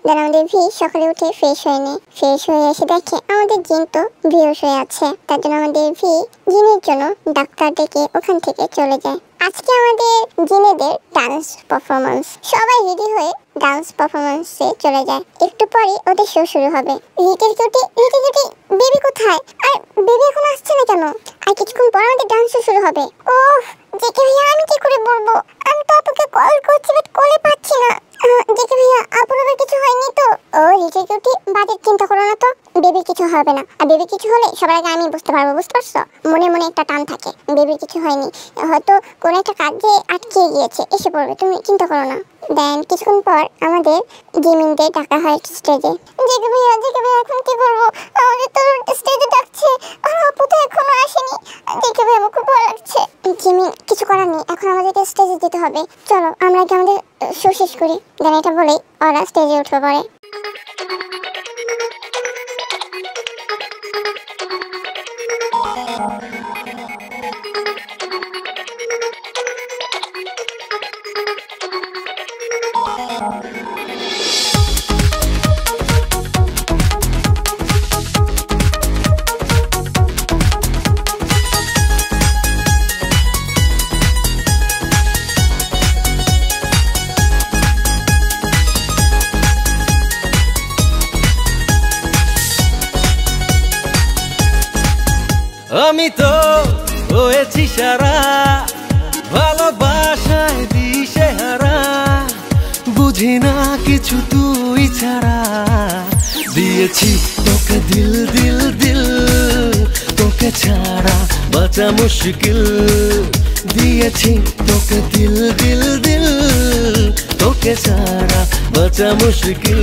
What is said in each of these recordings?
দেন আমাদের ভি সকালে উঠে ফ্রেশ হয়ে নেয়। ফ্রেশ হয়ে এসে দেখে আমাদের জিন তো বেহুশ হয়ে আছে। তার জন্য আমাদের ভি জিনের জন্য ডাক্তার ডেকে ওখান থেকে চলে যায়। আজকে আমাদের জিনেদের ডান্স পারফরমেন্স। সবাই রেডি হয়ে ডান্স পারফরমেন্সে চলে যায়। একটু পরে ওদের শো শুরু হবে। লিটল কিউটি বেবি কোথায়? আর বেবি এখন আসছে না কেন? আর কিছুক্ষণ পর আমাদের ডান্স শুরু হবে। ওহ জেকে ভাইয়া, আমি কি করে বলবো? আমি তো আপুকে কল করছি বাট কলে পাচ্ছি না। জেকে ভাইয়া, আপুর আবার কিছু হয়নি তো? ও লিটল কিউটি, বাজে চিন্তা করো না তো, বেবির কিছু হবে না। আর বেবির কিছু হলে সবার আগে আমি বুঝতে পারবো, বুঝতে পারছো? মনে মনে একটা টান থাকে, বেবির কিছু হয়নি, হয়তো কোনো একটা কাজে আটকে গিয়েছে, এসে পড়বে, তুমি চিন্তা করো না। দেন কিছুক্ষণ পর আমাদের জিমিনদের ডাকা হয় স্টেজে। জেকে ভাইয়া এখন কি করবো? আমাদের তো স্টেজে ডাকছে আর আপু তো এখনো আসেনি। জেকে ভাইয়া, আমার খুব ভয় লাগছে। জিমিন, কিছু করার নেই, এখন আমাদেরকে স্টেজে যেতে হবে। চলো আমরা কি আমাদের শো শেষ করি। দেন এটা বলেই ওরা স্টেজে উঠে পড়ে। আমি তো হয়েছি সারা, ভালোবাসায় দিশেহারা, বুঝি না কিছু তুই ছাড়া। দিয়েছি তোকে দিল দিল দিল, তোকে ছাড়া বাঁচা মুশকিল। দিয়েছি তোকে দিল দিল দিল, তোকে ছাড়া বাঁচা মুশকিল।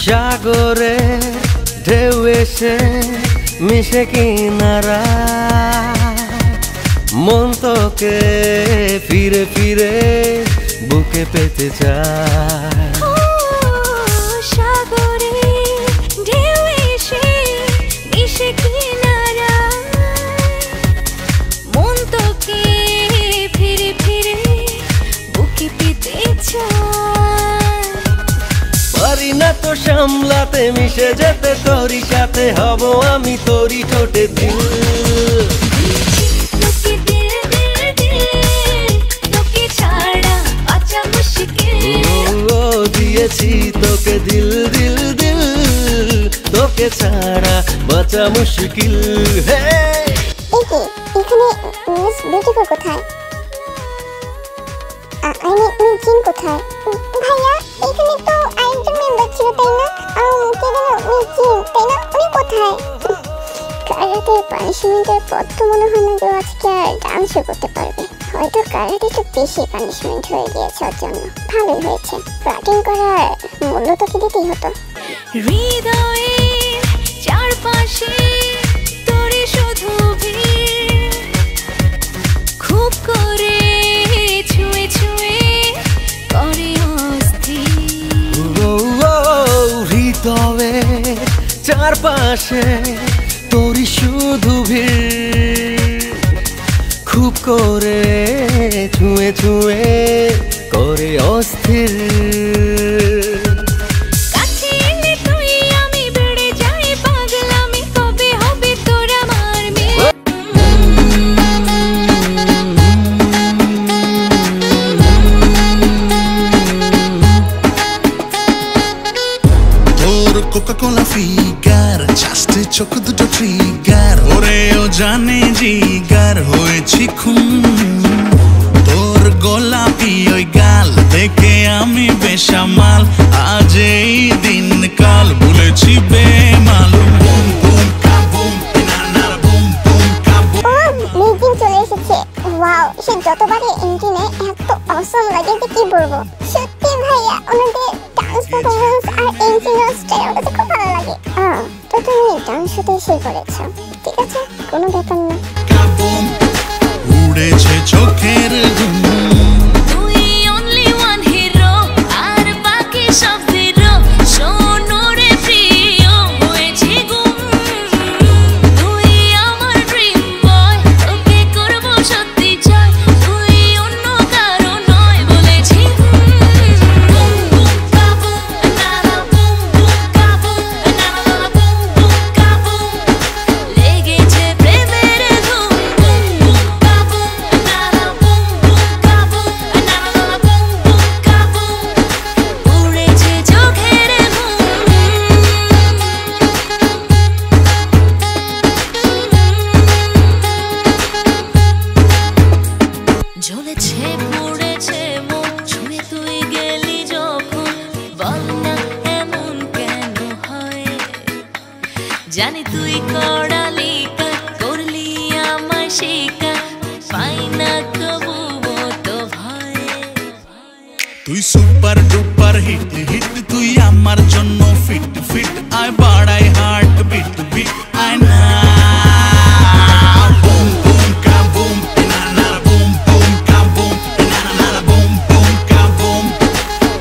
সাগরে ঢেউ এসে মিশে কিনারা, মন তোকে ফিরে ফিরে বুকে পেতে চায়। সাগরে ঢেউ এসে মিশে কিনারা, মন তোকে ফিরে ফিরে বুকে পেতে চায়। পারি না তো সামলাতে, মিশে যেতে তোরই সাথে, হব আমি তোরই ঠোঁটে দিল। তোকে দিল দিল দিল, তোকে ছাড়া বাঁচা মুশকিল। ও দিয়েছি তোকে দিল দিল দিল, তোকে ছাড়া বাঁচা মুশকিল। হে এখানে মিস বিউটিফুল কোথায়? মিস জিন কোথায়? ভাইয়া, এখানে তো আরেকজন মেম্বার ছিল তাই না? কে যেন মিস জিন তাই না? উনি কোথায়? কারাতের পানিশমেন্টের পর তো মনে হয় না যে আজকে আর ডান্সও করতে পারবে। হয়তো কারাতে একটু বেশি পানিশমেন্ট হয়ে গিয়েছে ওর জন্য। ভালোই হয়েছে, প্রাটিং করার মূল্য তোকে দিতেই হতো। হৃদয়ের চারপাশে তোরে শুধু ভিড়, খুব করে ছুঁয়ে ছুঁয়ে করে অস্থির। হৃদয়ের চারপাশে তোরই শুধু ভিড়, খুব করে ছুঁয়ে ছুঁয়ে করে অস্থির। কোকা-কোলা ফিগার, জাস্ট চোখ দুটো ট্রিগার, ওরে ও জানে জিগার হয়েছি খুন। তোর গোলাপি ওই গাল দেখে আমি বেসামাল। আজ এই দিন কাল ভুলেছি বেমালুম। বুম বুম কাবুম নানার বুম বুম কাবুম। মেজিং চলে এসেছে। ওয়াও, সে যতবারই এন্ট্রি নেয় এত অসম লাগে যে কি বলবো। সত্যি ভাইয়া, ওনাদের ডান্স পারফরম্যান্স আর এন্ট্রির স্টাইল ওটা খুব ভালো লাগে। তো তুমি ডান্স শুতে এসে পড়েছো, ঠিক আছে, কোনো ব্যাপার না। কাবুম উড়েছে চোখের ঘুম। তুই only one hero আর বাকি সব জিরো। শোনো রে প্রিয়, হয়েছি গুম। তুই আমার ড্রিম বয়, তোকে করবো সত্যি জয়। তুই অন্য কারো নয়, বলেছি বুম বুম কাবুম নানা বুম বুম কাবুম নানা বুম বুম কাবুম। লেগেছে প্রেমের ধুম বুম বুম কাবুম নানা বুম বুম কাবুম নানা বুম বুম কাবুম। উড়েছে চোখের ঘুম। জ্বলেছে পুড়েছে মন, ছুঁয়ে তুই গেলি যখন। বল না এমন কেন হয়, জানি তুই কড়ালি কাজ করলি আমার শিকার। পাই না কবু তো ভয়। তুই সুপার ডুপার হিট হিট, তুই আমার জন্য ফিট ফিট। আয় বাড়াই হার্ট বিট বিট, আয় না। বুম বুম কাবুম নানা বুম বুম কাবুম নানা বুম বুম কাবুম।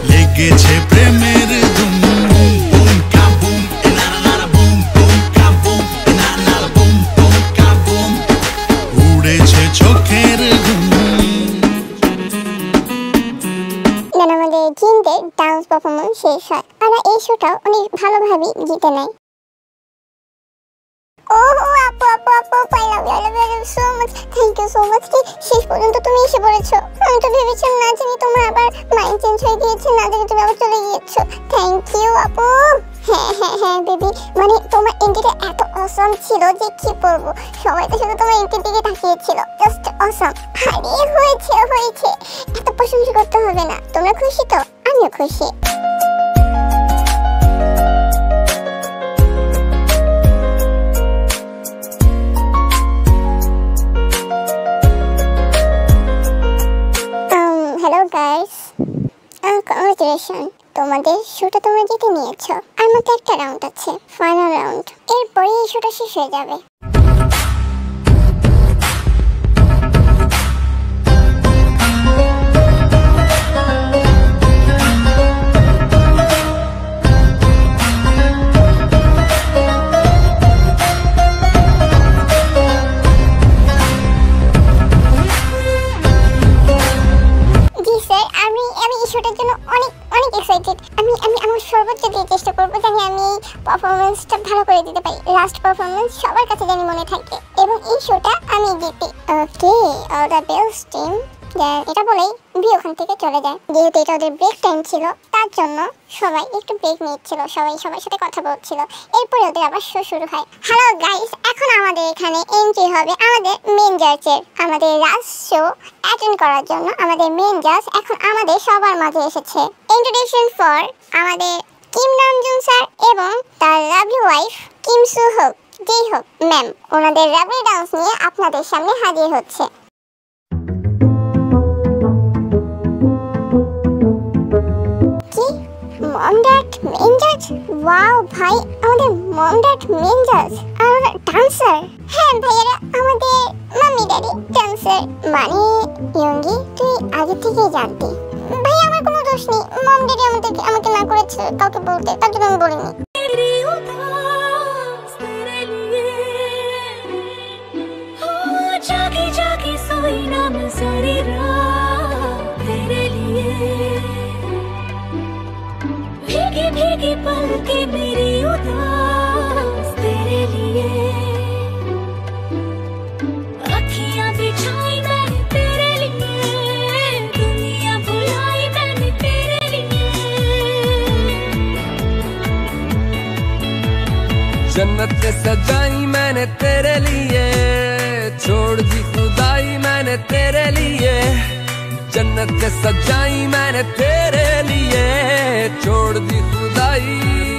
লেগেছে প্রেমের ধুম। বুম বুম কাবুম নানা বুম বুম কাবুম নানা বুম বুম কাবুম। উড়েছে চোখের ঘুম। দেন আমাদের জিনদের ডান্স পারফরমেন্স শেষ হয়। আর এই শোটাও অনেক ভালোভাবে জিতে নেয়। ওহো আপু আপু আপু, I love you so much, thank you so much. শেষ পর্যন্ত তুমি এসে পড়েছো। আমি তো ভেবেছিলাম না জানি তোমার আবার মাইন্ড চেঞ্জ হয়ে গিয়েছে, না জানি তুমি আবার চলে গিয়েছো। থ্যাংক ইউ আপু। হ্যাঁ হ্যাঁ হ্যাঁ বেবি, মানে তোমার এন্ট্রিটা এত অসম ছিল যে কি বলবো। সবাই তো শুধু তোমার এন্ট্রির দিকে তাকিয়েছিল, জাস্ট অসম। আরে হয়েছে হয়েছে, এত প্রশংসা করতে হবে না। তোমরা খুশি তো? আমিও খুশি। হ্যালো গাইস, কংগ্রেচুলেশন, তোমাদের শোটা তোমরা জিতে নিয়েছো। আর মাত্র একটা রাউন্ড আছে, ফাইনাল রাউন্ড। এরপরে এই শোটা শেষ হয়ে যাবে। আমি এই শোটার জন্য অনেক অনেক এক্সাইটেড। আমি আমি আমার সর্বোচ্চ দিয়ে চেষ্টা করবো জানি আমি পারফরমেন্সটা ভালো করে দিতে পারি। লাস্ট পারফরমেন্স সবার কাছে জানি মনে থাকে এবং এই শোটা আমি জিতি। ওকে, অল দ্য বেস্ট টিম। এটা বলেই বি ওখান থেকে চলে যায়। যেহেতু এটা ওদের ব্রেক টাইম ছিল, তার জন্য সবাই একটু ব্রেক নিচ্ছিল, সবাই সবার সাথে কথা বলছিল। এরপরে ওদের আবার শো শুরু হয়। হ্যালো গাইস, এখন আমাদের এখানে এন্ট্রি হবে আমাদের মেন জাজের। আমাদের লাস্ট শো অ্যাটেন্ড করার জন্য আমাদের মেন জাজ এখন আমাদের সবার মাঝে এসেছে। ইন্ট্রোডাকশন ফর আমাদের কিম নামজুন স্যার এবং তার লাভলি ওয়াইফ কিম সু হোক যেই হোক ম্যাম। ওনাদের র্যাবলি ডান্স নিয়ে আপনাদের সামনে হাজির হচ্ছে। মম ড্যাড মেন জাজ? ওয়াও ভাই, আমাদের মম ড্যাড মেন জাজ আর ডান্সার। হ্যাঁ ভাইয়ারা, আমাদের মাম্মি ড্যাডি ডান্সার। মানে ইয়ঙ্গি, তুই আগে থেকেই জানতি। ভাই আমার কোনো দোষ নেই, মম ড্যাডি আমাকে না করেছে কাউকে বলতে, তার জন্য আমি বলিনি। जागी जागी सोई ना मैं सारी रात तेरे लिए। भीगी भीगी पलकें मेरी उदास तेरे लिए। अखियां बिछाई मैंने तेरे लिए, दुनिया भुलाई मैंने तेरे लिए। जन्नत सजाई मैंने तेरे लिए, छोड़ दी खुदाई मैंने तेरे लिए। जन्नत जन्नत सजाई मैंने तेरे लिए, छोड़ दी खुदाई